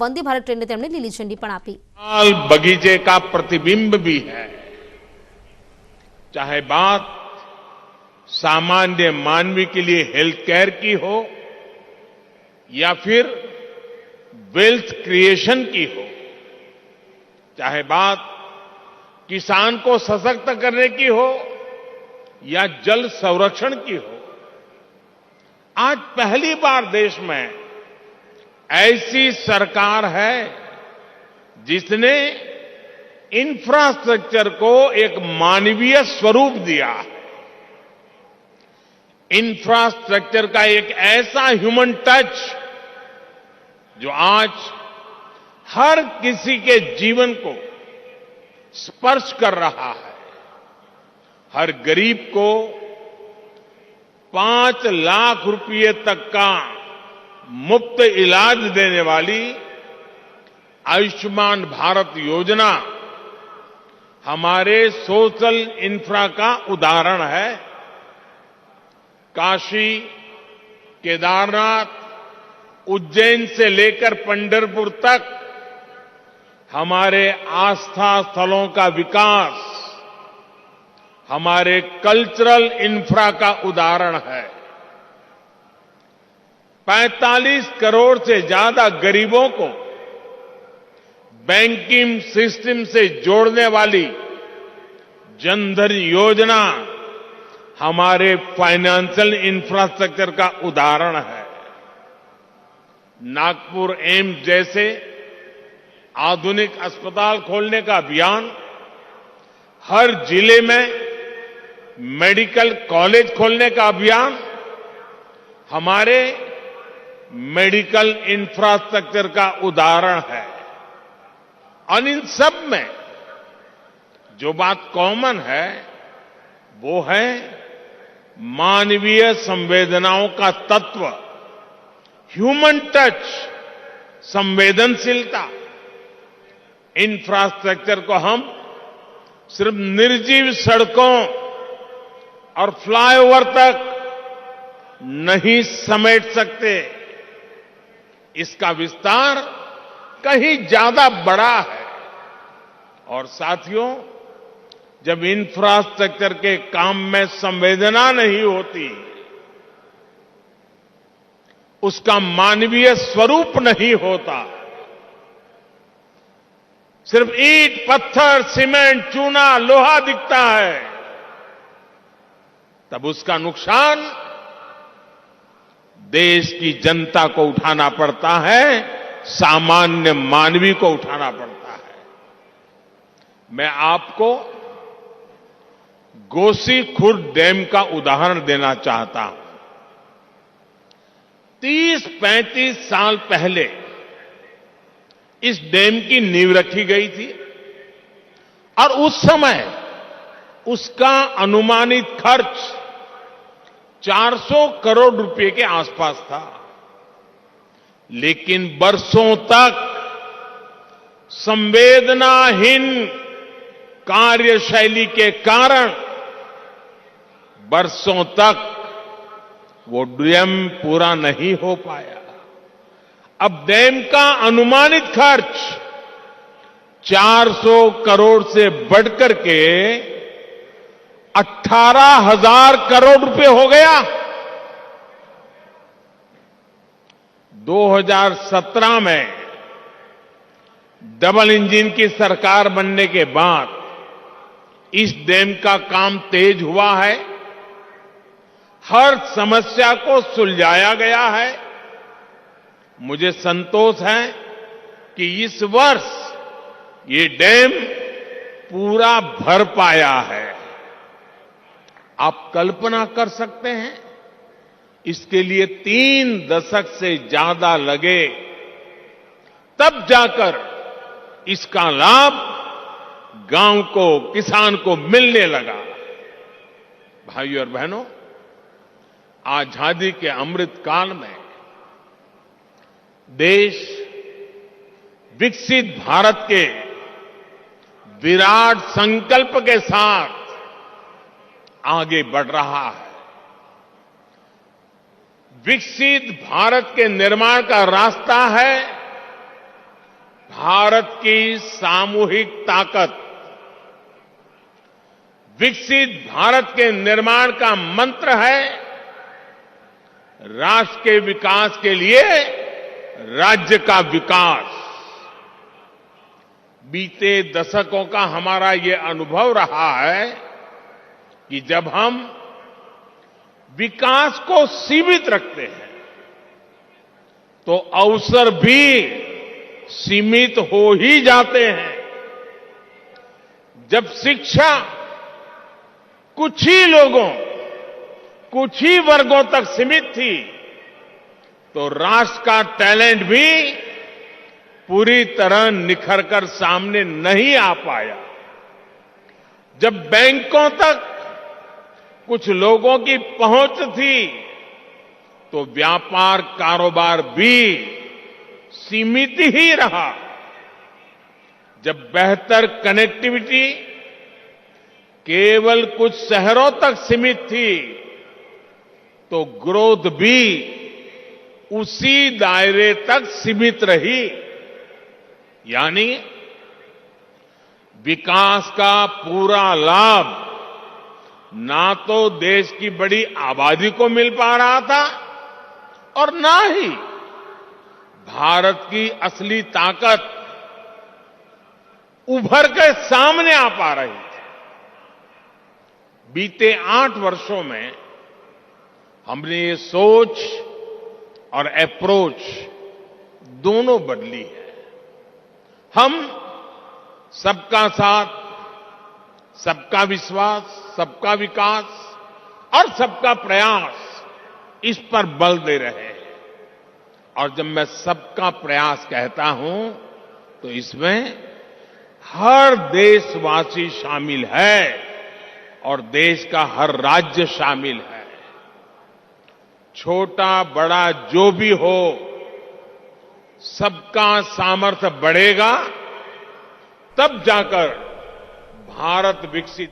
वंदे भारत ट्रेनने તેમણે લીલી ઝંડી પણ આપી। बगीचे का प्रतिबिंब भी है। चाहे बात सामान्य मानवी के लिए हेल्थ केयर की हो या फिर वेल्थ क्रिएशन की हो, चाहे बात किसान को सशक्त करने की हो या जल संरक्षण की हो, आज पहली बार देश में ऐसी सरकार है जिसने इंफ्रास्ट्रक्चर को एक मानवीय स्वरूप दिया है। इंफ्रास्ट्रक्चर का एक ऐसा ह्यूमन टच जो आज हर किसी के जीवन को स्पर्श कर रहा है। हर गरीब को 5 लाख रुपये तक का मुफ्त इलाज देने वाली आयुष्मान भारत योजना हमारे सोशल इंफ्रा का उदाहरण है। काशी, केदारनाथ, उज्जैन से लेकर पंढरपुर तक हमारे आस्था स्थलों का विकास हमारे कल्चरल इंफ्रा का उदाहरण है। 45 करोड़ से ज्यादा गरीबों को बैंकिंग सिस्टम से जोड़ने वाली जनधन योजना हमारे फाइनेंशियल इंफ्रास्ट्रक्चर का उदाहरण है। नागपुर एम्स जैसे आधुनिक अस्पताल खोलने का अभियान, हर जिले में मेडिकल कॉलेज खोलने का अभियान हमारे मेडिकल इंफ्रास्ट्रक्चर का उदाहरण है। और इन सब में जो बात कॉमन है वो है मानवीय संवेदनाओं का तत्व, ह्यूमन टच, संवेदनशीलता। इंफ्रास्ट्रक्चर को हम सिर्फ निर्जीव सड़कों और फ्लाईओवर तक नहीं समेट सकते। इसका विस्तार कहीं ज्यादा बड़ा है। और साथियों, जब इंफ्रास्ट्रक्चर के काम में संवेदना नहीं होती, उसका मानवीय स्वरूप नहीं होता, सिर्फ ईंट, पत्थर, सीमेंट, चूना, लोहा दिखता है, तब उसका नुकसान देश की जनता को उठाना पड़ता है, सामान्य मानवी को उठाना पड़ता है। मैं आपको गोसीखुर्द डैम का उदाहरण देना चाहता हूं। 30-35 साल पहले इस डैम की नींव रखी गई थी और उस समय उसका अनुमानित खर्च 400 करोड़ रुपए के आसपास था। लेकिन बरसों तक संवेदनाहीन कार्यशैली के कारण बरसों तक वो डैम पूरा नहीं हो पाया। अब डैम का अनुमानित खर्च 400 करोड़ से बढ़कर के 18,000 करोड़ रुपए हो गया। 2017 में डबल इंजन की सरकार बनने के बाद इस डैम का काम तेज हुआ है। हर समस्या को सुलझाया गया है। मुझे संतोष है कि इस वर्ष ये डैम पूरा भर पाया है। आप कल्पना कर सकते हैं, इसके लिए 3 दशक से ज्यादा लगे, तब जाकर इसका लाभ गांव को, किसान को मिलने लगा। भाइयों और बहनों, आजादी के अमृत काल में देश विकसित भारत के विराट संकल्प के साथ आगे बढ़ रहा है। विकसित भारत के निर्माण का रास्ता है भारत की सामूहिक ताकत, विकसित भारत के निर्माण का मंत्र है राष्ट्र के विकास के लिए राज्य का विकास। बीते दशकों का हमारा ये अनुभव रहा है कि जब हम विकास को सीमित रखते हैं तो अवसर भी सीमित हो ही जाते हैं। जब शिक्षा कुछ ही लोगों, कुछ ही वर्गों तक सीमित थी तो राष्ट्र का टैलेंट भी पूरी तरह निखर कर सामने नहीं आ पाया। जब बैंकों तक कुछ लोगों की पहुंच थी तो व्यापार कारोबार भी सीमित ही रहा। जब बेहतर कनेक्टिविटी केवल कुछ शहरों तक सीमित थी तो ग्रोथ भी उसी दायरे तक सीमित रही। यानी विकास का पूरा लाभ ना तो देश की बड़ी आबादी को मिल पा रहा था और ना ही भारत की असली ताकत उभर के सामने आ पा रही थी। बीते 8 वर्षों में हमने ये सोच और अप्रोच दोनों बदली है। हम सबका साथ, सबका विश्वास, सबका विकास और सबका प्रयास, इस पर बल दे रहे हैं। और जब मैं सबका प्रयास कहता हूं तो इसमें हर देशवासी शामिल है और देश का हर राज्य शामिल है। छोटा बड़ा जो भी हो, सबका सामर्थ्य बढ़ेगा तब जाकर भारत विकसित